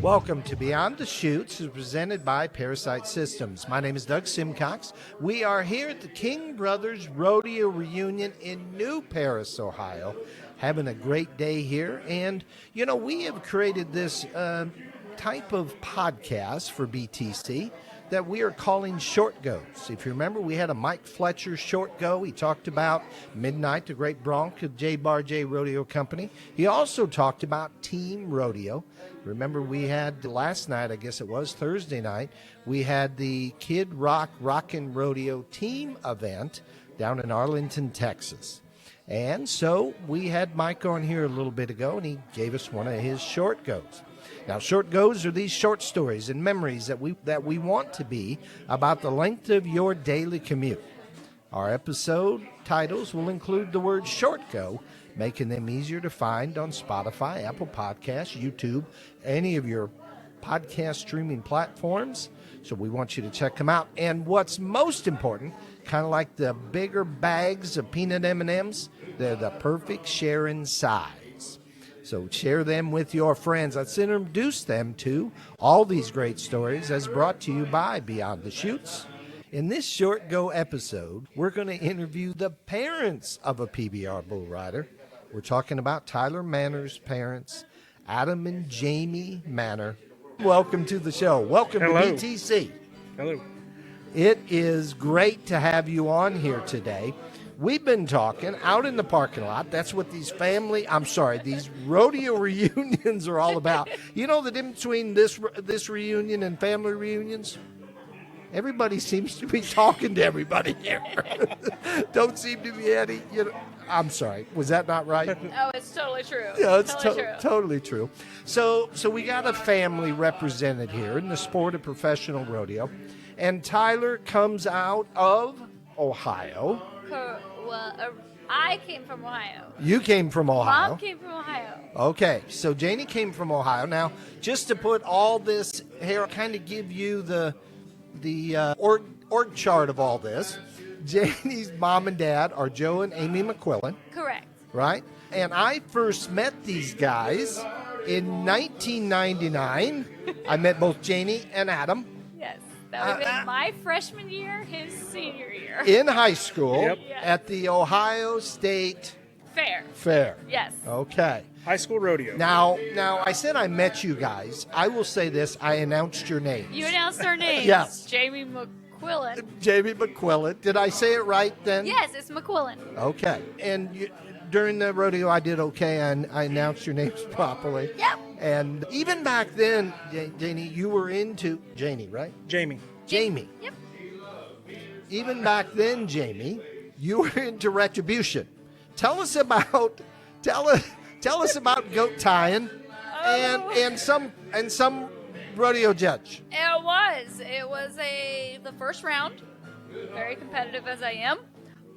Welcome to Beyond the Chutes, presented by ParaSight Systems. My name is Doug Simcox. We are here at the King Brothers Rodeo Reunion in New Paris, Ohio, having a great day here. And, you know, we have created this type of podcast for BTC that we are calling Short Goes. If you remember, we had a Mike Fletcher Short Go. He talked about Midnight, the Great Bronc of J Rodeo Company. He also talked about Team Rodeo. Remember, we had last night, I guess it was Thursday night, we had the Kid Rock Rockin' Rodeo team event down in Arlington, Texas. And so we had Mike on here a little bit ago, and he gave us one of his short goes. Now, short goes are these short stories and memories that we want to be about the length of your daily commute. Our episode titles will include the word short go, making them easier to find on Spotify, Apple Podcasts, YouTube, any of your podcast streaming platforms. So we want you to check them out. And what's most important, kind of like the bigger bags of peanut M&Ms, they're the perfect sharing size. So share them with your friends. Let's introduce them to all these great stories as brought to you by Beyond the Chutes. In this Short Go episode, we're going to interview the parents of a PBR bull rider. We're talking about Tyler Manor's parents, Adam and Jamy Manor. Welcome to the show. Welcome Hello. to BTC. Hello. It is great to have you on here today. We've been talking out in the parking lot. That's what these rodeo reunions are all about. You know the difference between this reunion and family reunions? Everybody seems to be talking to everybody here. Don't seem to be any, I'm sorry. Was that not right? Oh, it's totally true. Yeah, it's totally totally true. true. So we got a family represented here in the sport of professional rodeo. And Tyler comes out of Ohio. Well, I came from Ohio. You came from Ohio. Mom came from Ohio. Okay, so Janie came from Ohio. Now, just to put all this here, kind of give you the org chart of all this. Janie's mom and dad are Joe and Amy McQuillan. Correct. Right? And I first met these guys in 1999. I met both Janie and Adam. Yes. That would have been my freshman year, his senior year. In high school. Yep. Yes. At the Ohio State Fair. Fair. Yes. Okay. High school rodeo. Now, I said I met you guys. I will say this. I announced your names. You announced our names. Yes. Jamie McQuillan. Jamie McQuillan. Did I say it right then? Yes, it's McQuillan. Okay. And during the rodeo, I did okay. I announced your names properly. Yep. And even back then, Janie, you were into Janie, right? Jamie. Jamie. Yep. Even back then, Jamie, you were into retribution. Tell us about goat tying and some rodeo judge. It was the first round. Very competitive as I am.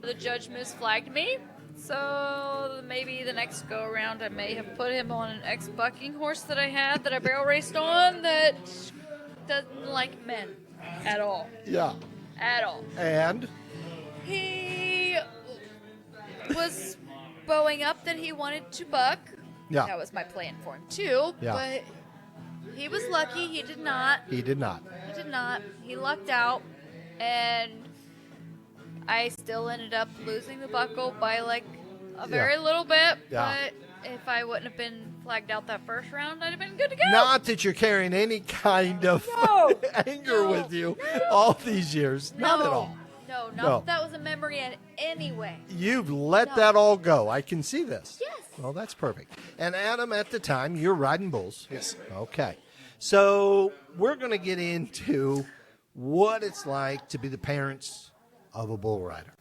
The judge misflagged me. So maybe the next go around I may have put him on an ex-bucking horse that I had that I barrel raced on that doesn't like men at all. Yeah. At all. And He was bowing up that he wanted to buck. Yeah. That was my plan for him too. Yeah. But he was lucky. He did not. he did not. He lucked out. And I still ended up losing the buckle by like a very little bit. Yeah. But if I wouldn't have been flagged out that first round, I'd have been good to go. Not that you're carrying any kind of anger with you all these years. Not at all. No, that was a memory in any way. You've let that all go. I can see this. Yes. Well, that's perfect. And Adam, at the time, you're riding bulls. Yes. Okay. So we're going to get into what it's like to be the parents of a bull rider.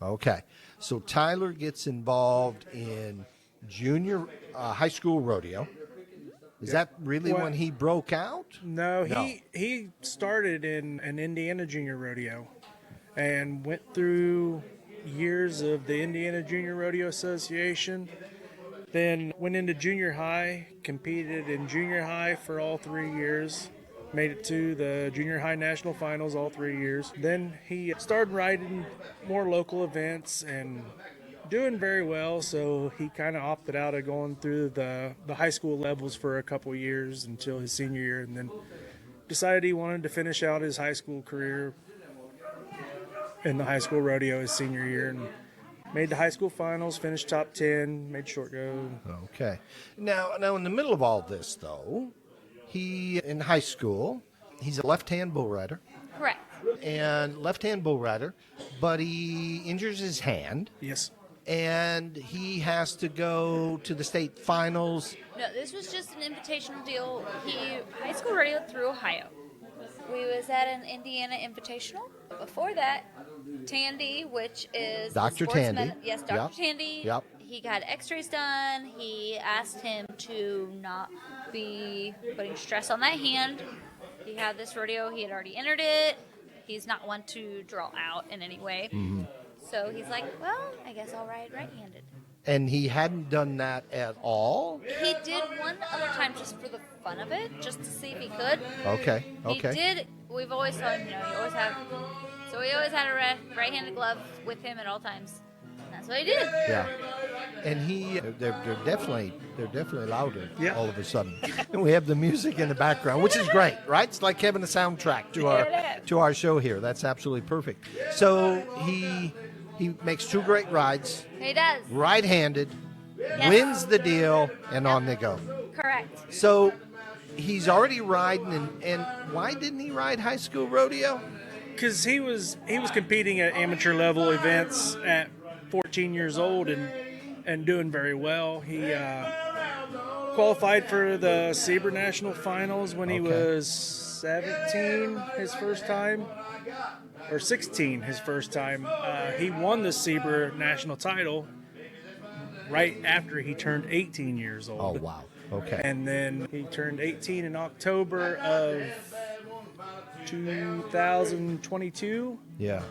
Okay. So Tyler gets involved in junior high school rodeo. Is that really when he broke out? No, he started in an Indiana junior rodeo and went through years of the Indiana Junior Rodeo Association. Then went into junior high, competed in junior high for all 3 years, made it to the junior high national finals all 3 years. Then he started riding more local events and doing very well, so he kind of opted out of going through the high school levels for a couple years until his senior year, and then decided he wanted to finish out his high school career in the high school rodeo his senior year, and made the high school finals, finished top 10, made short go. Okay. Now in the middle of all this, though, he, in high school, he's a left-hand bull rider. Correct. And left-hand bull rider, but he injures his hand, Yes. and he has to go to the state finals. No, this was just an invitational deal. He high school rodeo through Ohio. We was at an Indiana invitational. Before that, Tandy, which is the Dr. sports Tandy. Yes, Dr. Yep. Tandy. Yep. He got X-rays done. He asked him to not be putting stress on that hand. He had this rodeo. He had already entered it. He's not one to draw out in any way. Mm-hmm. So he's like, well, I guess I'll ride right-handed. And he hadn't done that at all? He did one other time just for the fun of it, just to see if he could. Okay. He did. We've always told him, you always have. So he always had a right-handed glove with him at all times. And that's what he did. Yeah. And they're definitely louder all of a sudden. And we have the music in the background, which is great, right? It's like having a soundtrack to our show here. That's absolutely perfect. So he makes two great rides, He does. right-handed, Yes. wins the deal, and on they go. Correct. So he's already riding, and why didn't he ride high school rodeo? Because he was competing at amateur level events at 14 years old and doing very well. He qualified for the SEBRA National Finals when he was 17 his first time, or 16 his first time. He won the SEBRA National title right after he turned 18 years old. Oh, wow. Okay. And then he turned 18 in October of 2022. Yeah.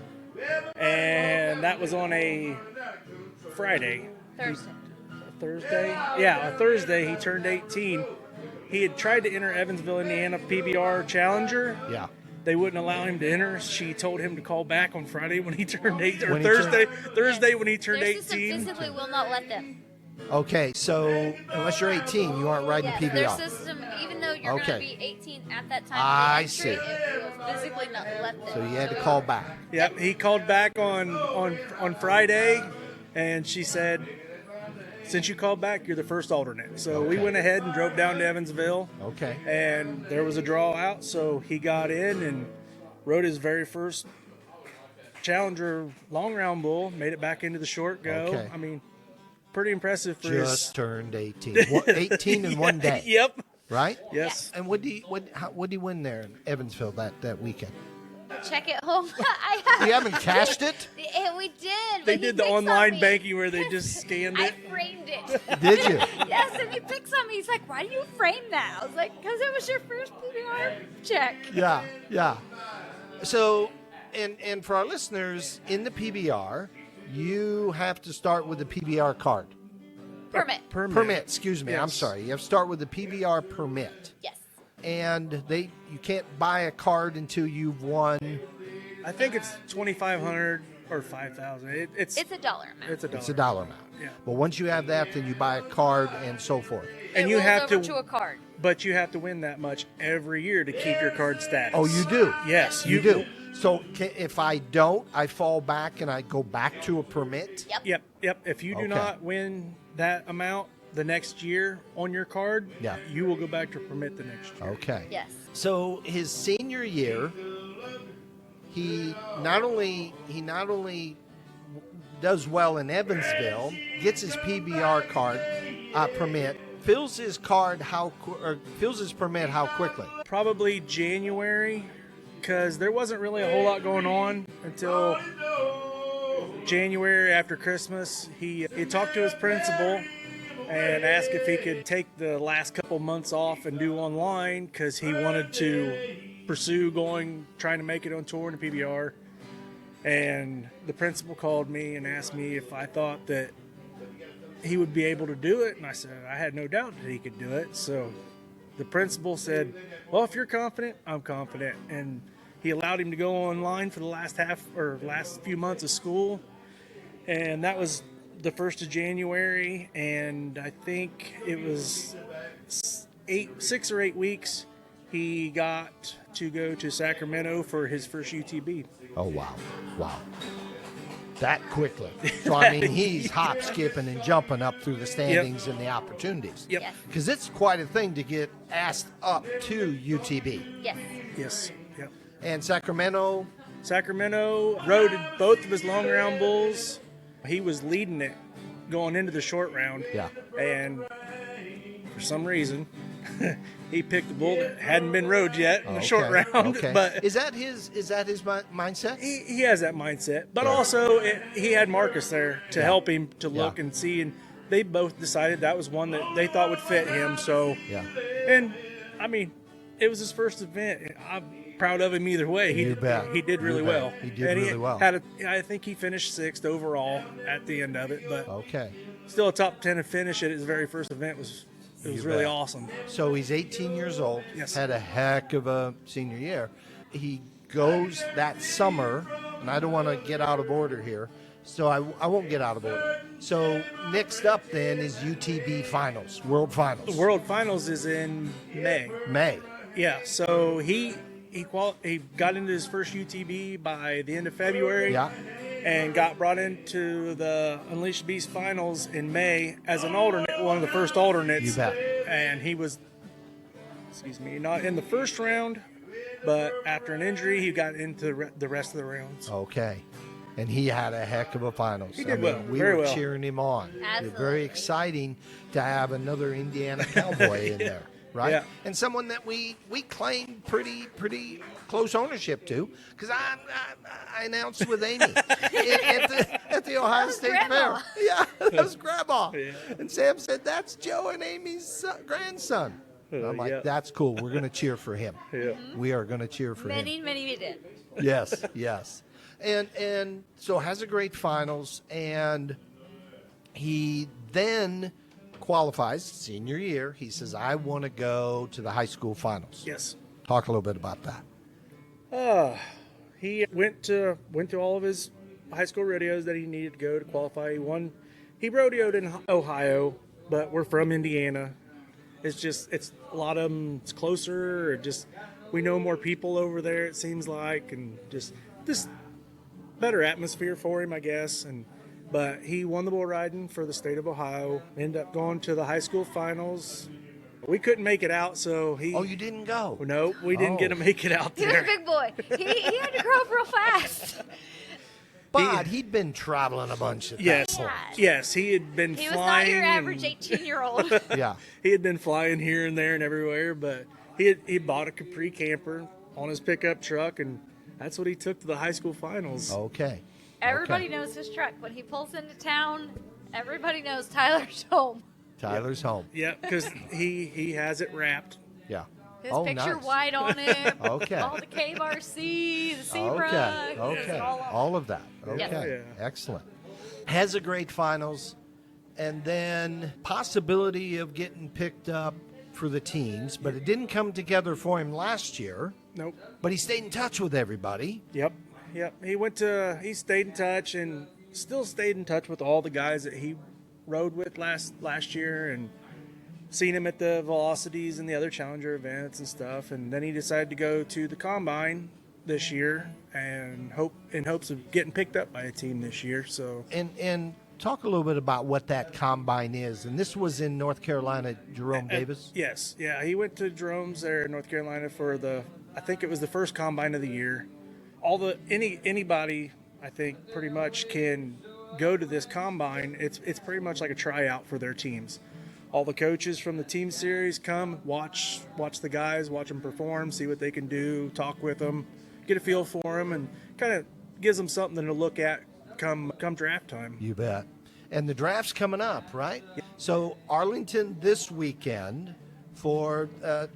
And that was on a Friday. Thursday. Yeah, a Thursday. He turned 18. He had tried to enter Evansville, Indiana PBR Challenger. Yeah. They wouldn't allow him to enter. She told him to call back on Friday when he turned 18, or When he Thursday when he turned Their system 18. physically will not let them. Okay, so unless you're 18, you aren't riding Yes, their PBR. system, even though you're Okay. going to be 18 at that time, I the see. entry, it will physically not let them. So you had to call back. Yep, he called back on Friday, and she said, since you called back, you're the first alternate. So we Okay. went ahead and drove down to Evansville. Okay. And there was a draw out, so he got in and rode his very first Challenger long round bull, made it back into the short go. Okay. I mean, pretty impressive for Just turned 18. 18 in one day. Yep. Right? Yes. And what did he win there in Evansville that weekend? Check it home. You haven't cashed it? Yeah, we did. They but he did the picks on online me. banking where they just scanned I it. framed it. Did you? Yes, and he picks on me. He's like, why do you frame that? I was like, because it was your first PBR check. Yeah, yeah. So, and for our listeners, in the PBR, you have to start with the PBR card. Permit. Permit, excuse me. I'm Yes. sorry. You have to start with the PBR permit. Yes. And you can't buy a card until you've won. I think it's $2,500 or $5,000. It's It's a dollar amount. it's a dollar. It's a dollar amount. Yeah. But once you have that, then you buy a card and so forth. And it you rolls have over to, to a card. but you have to win that much every year to keep your card status. Oh, you do? Yes, You do. So if I don't, I fall back and I go back to a permit? Yep. Yep. If you do Okay. not win that amount the next year on your card, Yeah. you will go back to permit the next year. Okay. Yes. So his senior year, he not only does well in Evansville, gets his PBR card permit, fills his permit how quickly? Probably January, because there wasn't really a whole lot going on until January after Christmas. He talked to his principal and asked if he could take the last couple months off and do online because he wanted to pursue trying to make it on tour in the PBR. And the principal called me and asked me if I thought that he would be able to do it. And I said, I had no doubt that he could do it. So the principal said, well, if you're confident, I'm confident. And he allowed him to go online for the last few months of school. And that was the 1st of January, and I think it was 6 or 8 weeks. He got to go to Sacramento for his first UTB. Oh, wow. Wow. That quickly. So, I mean, he's hop, skipping, and jumping up through the standings and the opportunities. Yep. Yes. Because it's quite a thing to get asked up to UTB. Yes. Yes. Yep. And Sacramento, rode both of his long round bulls. He was leading it going into the short round. Yeah. And for some reason, he picked a bull that hadn't been rode yet in the short round. Okay. But is that his mindset? he has that mindset. But Right. also, he had Marcus there to help him to look Yeah. and see. And they both decided that was one that they thought would fit him. So, Yeah. and I mean, it was his first event. I'm proud of him either way. You bet. He did really You bet. well. He did And really well. I think he finished 6th overall at the end of it. But Okay. still a top 10 finish at his very first event was You really bet. awesome. So he's 18 years old. Yes. Had a heck of a senior year. He goes that summer, and I don't want to get out of order here, so I won't get out of order. So next up then is UTB Finals, World Finals. The World Finals is in May. May. Yeah, so he got into his first UTB by the end of February. Yeah. And got brought into the Unleashed Beast Finals in May as an alternate, one of the first alternates. You bet. And he was, not in the first round, but after an injury, he got into the rest of the rounds. Okay. And he had a heck of a finals. He did I mean, well, We very were well. cheering him on. It was Absolutely. very exciting to have another Indiana cowboy in there, right? Yeah. And someone that we claim pretty close ownership to, because I announced with Amy at the Ohio was State Grandma. Fair. Yeah, that was Grandma. Yeah. And Sam said, "That's Joe and Amy's grandson." And I'm like, Yeah. "That's cool. We're going to cheer for him. Yeah. We are going to cheer for him." Many we did. Yes, yes. And so has a great finals, and he then qualifies senior year. He says, "I want to go to the high school finals." Yes. Talk a little bit about that. He went to all of his high school rodeos that he needed to go to qualify. He rodeoed in Ohio, but we're from Indiana. It's a lot of them. It's closer. We know more people over there. It seems like, and just better atmosphere for him, I guess. But he won the bull riding for the state of Ohio. Ended up going to the high school finals. We couldn't make it out, so he. Oh, you didn't go? No, we didn't get to make it out He was there. a big boy. He had to grow up real fast. But he'd been traveling a bunch at Yes, that point. yes, he had been He was flying. not your average and 18-year-old. Yeah. he had been flying here and there and everywhere, but he bought a Capri camper on his pickup truck, and that's what he took to the high school finals. Okay. Everybody Okay. knows his truck. When he pulls into town, everybody knows Tyler's home. Tyler's home. Yeah, because he has it wrapped. Yeah. His Oh, picture nice. white on it. Okay. All the KRC, the zebra. Okay. it's Okay. all on. All of that. Yes. Okay. Yeah. Excellent. Has a great finals, and then possibility of getting picked up for the teams, but it didn't come together for him last year. Nope. But he stayed in touch with everybody. Yep. He stayed in touch and still stayed in touch with all the guys that he rode with last year, and seen him at the Velocities and the other Challenger events and stuff. And then he decided to go to the Combine this year and in hopes of getting picked up by a team this year. So And talk a little bit about what that combine is. And this was in North Carolina, Jerome Davis. Yes, yeah, he went to Jerome's there in North Carolina for I think it was the first Combine of the year. Anybody I think pretty much can go to this Combine. It's pretty much like a tryout for their teams. All the coaches from the team series come watch the guys, watch them perform, see what they can do, talk with them, get a feel for them, and kind of gives them something to look at come draft time. You bet. And the draft's coming up, right? So Arlington this weekend for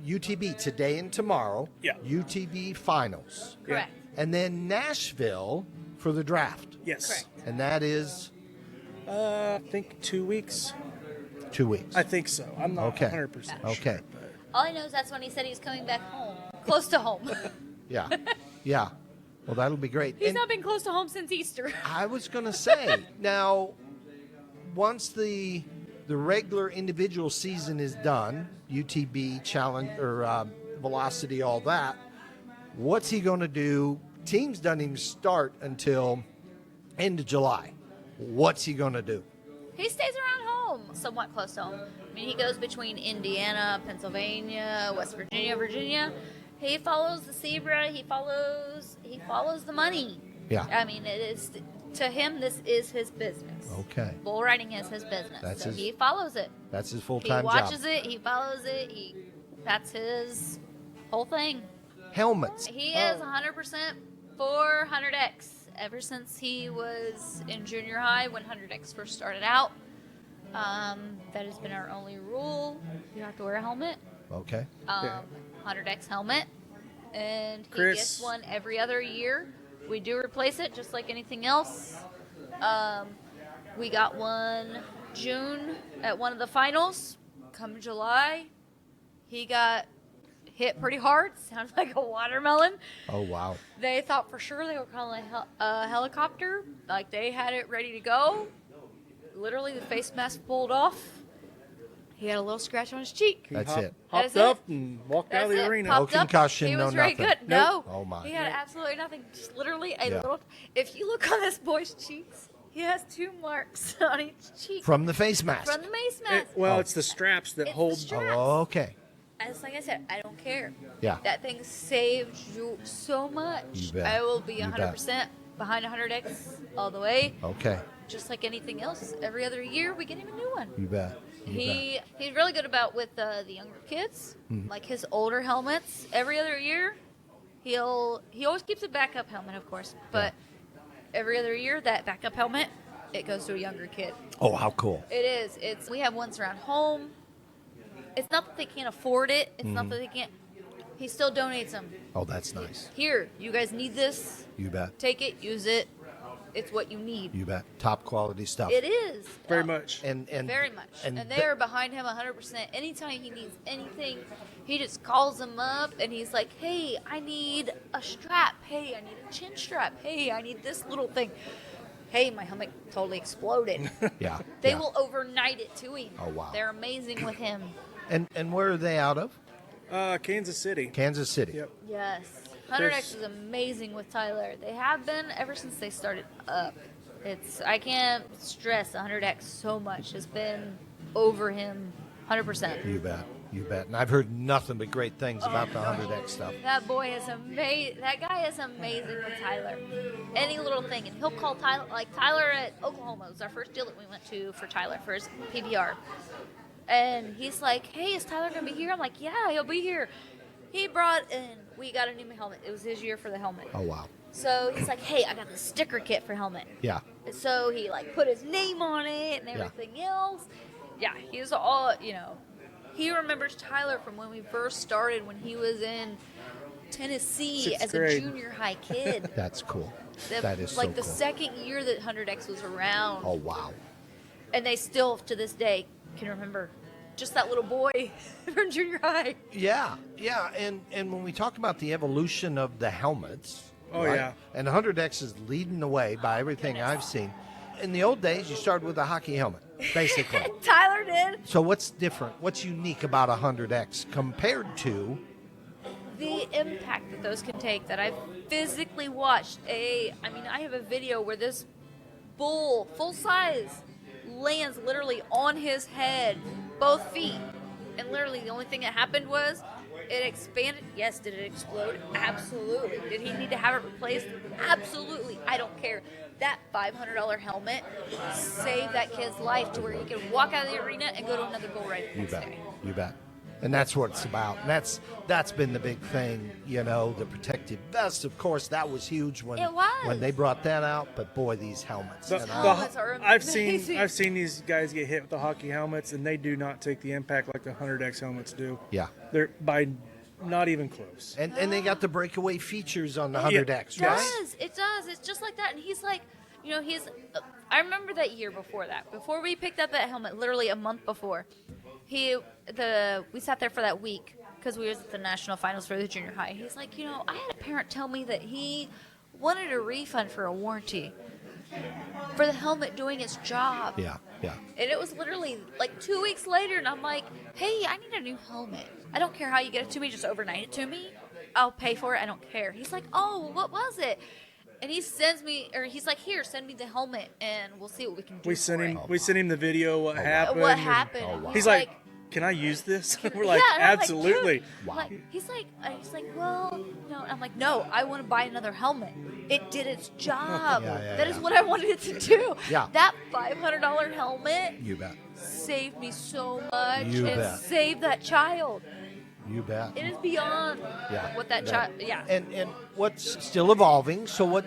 UTB today and tomorrow. Yeah. UTB finals. Correct. And then Nashville for the draft. Yes. Correct. And that is I think 2 weeks. 2 weeks. I think so. I'm not Okay. 100% sure. Okay. but- All I know is that's when he said he's coming back home. Close to home. Yeah. Yeah. Well, that'll be great. He's And not been close to home since Easter. I was going to say, now, once the regular individual season is done, UTB, challenge, or velocity, all that, what's he going to do? Teams doesn't even start until end of July. What's he going to do? He stays around home, somewhat close to home. I mean, he goes between Indiana, Pennsylvania, West Virginia, Virginia. He follows the zebra. He follows the money. Yeah. I mean, it is to him. This is his business. Okay. Bull riding is his business. That's he follows it. That's his full-time He job. watches it. He follows it. That's his whole thing. Helmets. He is 100% for 100X. Ever since he was in junior high when 100X first started out. That has been our only rule. You have to wear a helmet. Okay. 100X helmet. And he Chris. gets one every other year. We do replace it just like anything else. We got one June at one of the finals. Come July, he got hit pretty hard. Sounds like a watermelon. Oh, wow. They thought for sure they were calling a helicopter. Like they had it ready to go. Literally, the face mask pulled off. He had a little scratch on his cheek. That's it. Hopped That's it. up and walked out of the arena. No Popped up. concussion, He no was very nothing. good. No. Oh, my. He had absolutely nothing. Just literally a Yeah. little. If you look on this boy's cheeks, he has 2 marks on each cheek From the face mask. from the face mask. It's the straps that It's the hold. straps. Oh, okay. As like I said, I don't care. Yeah. That thing saved you so much. You bet. I will be You 100% behind 100X all the way. Okay. Just like anything else, every other year we get him a new one. You bet. You He's really good about with the younger kids, like his older helmets. Every other year, he always keeps a backup helmet, of course, but every other year that backup helmet it goes to a younger kid. Oh, how cool. It is. We have ones around home. It's not that they can't afford it. It's not that they can't. He still donates them. Oh, that's nice. Here, you guys need this. You bet. Take it, use it. It's what you need. You bet. Top quality stuff. It is. Very much. And Very much. And th- they are behind him 100%. Anytime he needs anything, he just calls them up and he's like, hey, I need a strap. Hey, I need a chin strap. Hey, I need this little thing. Hey, my helmet totally exploded. Yeah. They yeah. will overnight it to him. Oh, wow. They're amazing with him. And where are they out of? Kansas City. Kansas City. Yep. Yes. 100X is amazing with Tyler. They have been ever since they started up. I can't stress 100X so much. Has been over him 100%. You bet. You bet. And I've heard nothing but great things about the 100X stuff. That boy is amazing. That guy is amazing with Tyler. Any little thing. And he'll call Tyler, like Tyler at Oklahoma. It was our first deal that we went to for Tyler, for his PBR. And he's like, hey, is Tyler going to be here? I'm like, yeah, he'll be here. He brought in, we got a new helmet. It was his year for the helmet. Oh, wow. So he's like, hey, I got the sticker kit for helmet. Yeah. And so he like put his name on it and everything else. Yeah, he's all, he remembers Tyler from when we first started when he was in Tennessee Sixth as grade. a junior high kid. That's cool. The- That is like so the cool. second year that 100X was around. Oh, wow. And they still, to this day, can remember just that little boy from junior high. Yeah. Yeah. And when we talk about the evolution of the helmets. Oh, right? yeah. And 100X is leading the way by everything I've seen. In the old days, you started with a hockey helmet, basically. Tyler did. So what's different? What's unique about 100X compared to? The impact that those can take that I've physically watched. I have a video where this bull, full size, lands literally on his head, both feet. And literally the only thing that happened was it expanded. Yes, did it explode? Absolutely. Did he need to have it replaced? Absolutely. I don't care. That $500 helmet saved that kid's life to where he could walk out of the arena and go to another bull ride the You next bet. day. You bet. And that's what it's about. And that's been the big thing, the protective vest. Of course, that was huge when It was. when they brought that out. But boy, these helmets. The- And the- helmets are amazing. I've seen these guys get hit with the hockey helmets, and they do not take the impact like the 100X helmets do. yeah. They're by not even close. And they got the breakaway features on the Yeah. 100X, It right? does. It does. It's just like that. And he's like, I remember that year before that. Before we picked up that helmet, literally a month before, we sat there for that week because we was at the national finals for the junior high. He's like, I had a parent tell me that he wanted a refund for a warranty. for the helmet doing its job. Yeah. And it was literally like 2 weeks later, and I'm like, hey, I need a new helmet. I don't care how you get it to me, just overnight it to me. I'll pay for it. I don't care. He's like, oh, what was it? And he sends me, or he's like, here, send me the helmet, and we'll see what we can do. We sent him the video. What happened? What and happened? Oh, wow. He's like, can I use this? We're like, yeah, and I'm absolutely. Like, dude, he's like, well, no. I'm like, no, I want to buy another helmet. It did its job. That is what I wanted it to do. Yeah. That $500 helmet You bet. saved me so much You and bet. saved that child. You bet. It is beyond what that child. Yeah. And what's still evolving? So what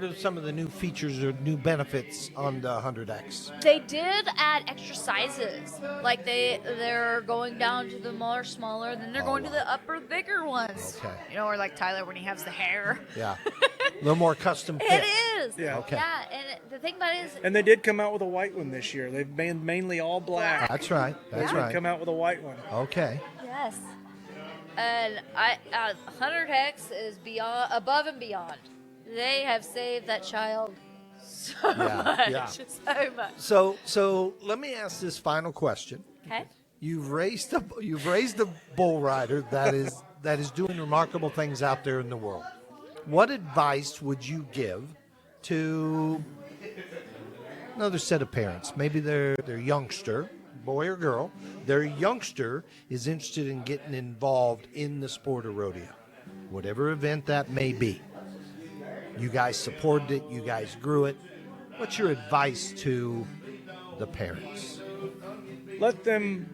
are some of the new features or new benefits on the 100X? They did add extra sizes. Like they're going down to the more smaller, then they're going to the upper bigger ones. Okay. You know, or like Tyler when he has the hair. Yeah. A little more custom fit. It is. Yeah. Okay. Yeah, and the thing about it is, And they did come out with a white one this year. They've been mainly all black. That's right. That's They right. come out with a white one. Okay. yes. And 100X is beyond, above and beyond. They have saved that child so much, yeah. so much. So let me ask this final question. Okay. You've raised a bull rider that is doing remarkable things out there in the world. What advice would you give to another set of parents? Maybe their youngster, boy or girl, their youngster is interested in getting involved in the sport of rodeo, whatever event that may be. You guys supported it. You guys grew it. What's your advice to the parents? Let them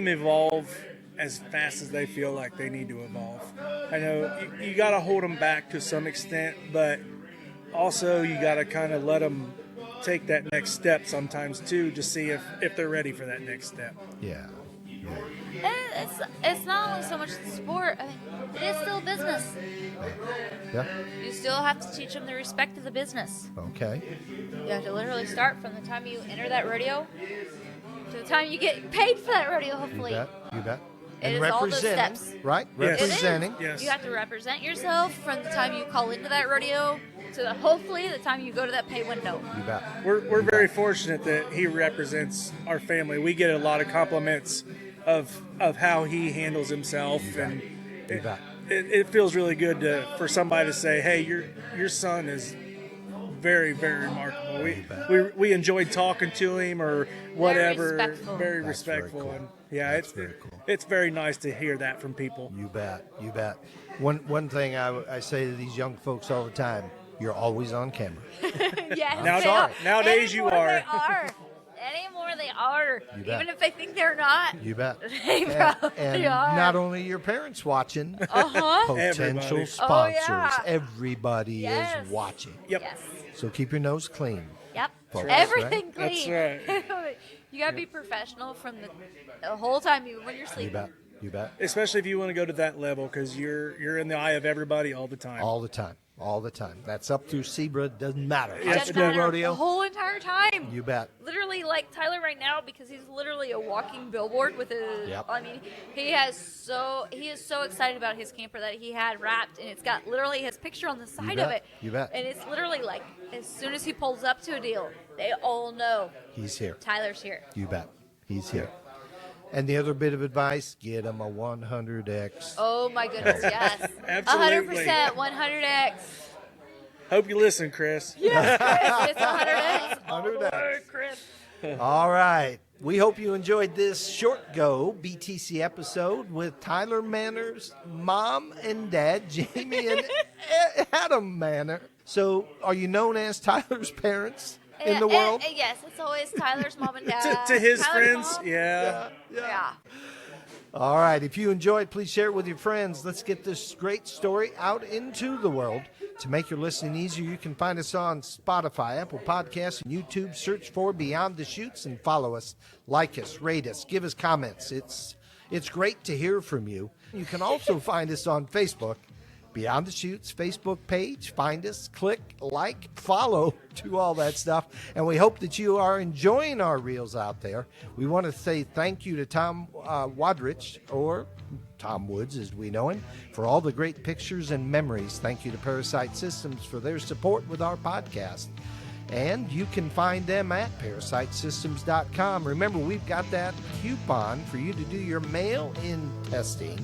evolve as fast as they feel like they need to evolve. I know you got to hold them back to some extent, but also you got to kind of let them take that next step sometimes too, to see if they're ready for that next step. Yeah. And it's not only so much the sport. I mean, it is still business. Yeah. You still have to teach them the respect of the business. Okay. You have to literally start from the time you enter that rodeo to the time you get paid for that rodeo, hopefully. You bet. It And is all those representing, steps. right? Yes. It is. Representing. Yes. You have to represent yourself from the time you call into that rodeo to hopefully the time you go to that pay window. You bet. We're very fortunate that he represents our family. We get a lot of compliments of how he handles himself, and You bet. it feels really good for somebody to say, "Hey, your son is very, very remarkable." We enjoyed talking to him or whatever. respectful. Very That's respectful, very cool. and yeah, That's very cool. It's very nice to hear that from people. You bet. You bet. One thing I say to these young folks all the time: you're always on camera. Yes, Now- they are. nowadays you Anymore are. They are. Anymore they are. You bet. Even if they think they're not. You bet. They probably and are. not only your parents watching, Uh-huh. potential Everybody. sponsors. Oh, yeah. Everybody Yes. is watching. Yep. Yes. So keep your nose clean. Yep. Folks, Everything That's clean. right. You gotta be professional from the whole time, even when you're You sleeping. bet. You bet. Especially if you want to go to that level, because you're in the eye of everybody all the time. All the time. All the time. That's up through Zebra. Doesn't matter. It High doesn't school matter rodeo. the whole entire time. You bet. Literally, like Tyler right now, because he's literally a walking billboard with his. Yep. I mean, he is so excited about his camper that he had wrapped, and it's got literally his picture on the side of bet. it. You bet. And it's literally like as soon as he pulls up to a deal, they all know He's here. Tyler's here. You bet. He's here. And the other bit of advice, get him a 100X. Oh my goodness, yes. Absolutely. 100%, 100x. Hope you listen, Chris. Yes, Chris, it's 100x. 100X. Oh, Chris. All right. We hope you enjoyed this short go BTC episode with Tyler Manor's mom and dad, Jamie and Adam Manor. So are you known as Tyler's parents in the world? Yes, it's always Tyler's mom and dad. To his Tyler's friends, mom. yeah. Yeah. All right. If you enjoyed, please share it with your friends. Let's get this great story out into the world. To make your listening easier, you can find us on Spotify, Apple Podcasts, and YouTube. Search for Beyond the Chutes and follow us, like us, rate us, give us comments. It's great to hear from you. You can also find us on Facebook, Beyond the Chutes Facebook page. Find us, click, like, follow, do all that stuff. And we hope that you are enjoying our reels out there. We want to say thank you to Tom Wadrich, or Tom Woods as we know him, for all the great pictures and memories. Thank you to ParaSight Systems for their support with our podcast. And you can find them at ParaSightSystems.com. Remember, we've got that coupon for you to do your mail-in testing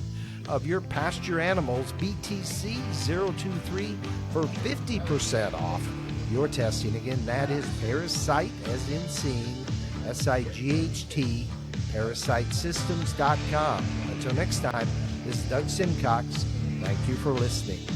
of your pasture animals, BTC 023, for 50% off your testing. Again, that is ParaSight, as in seeing, SIGHT, ParaSightSystems.com. Until next time, this is Doug Simcox. Thank you for listening.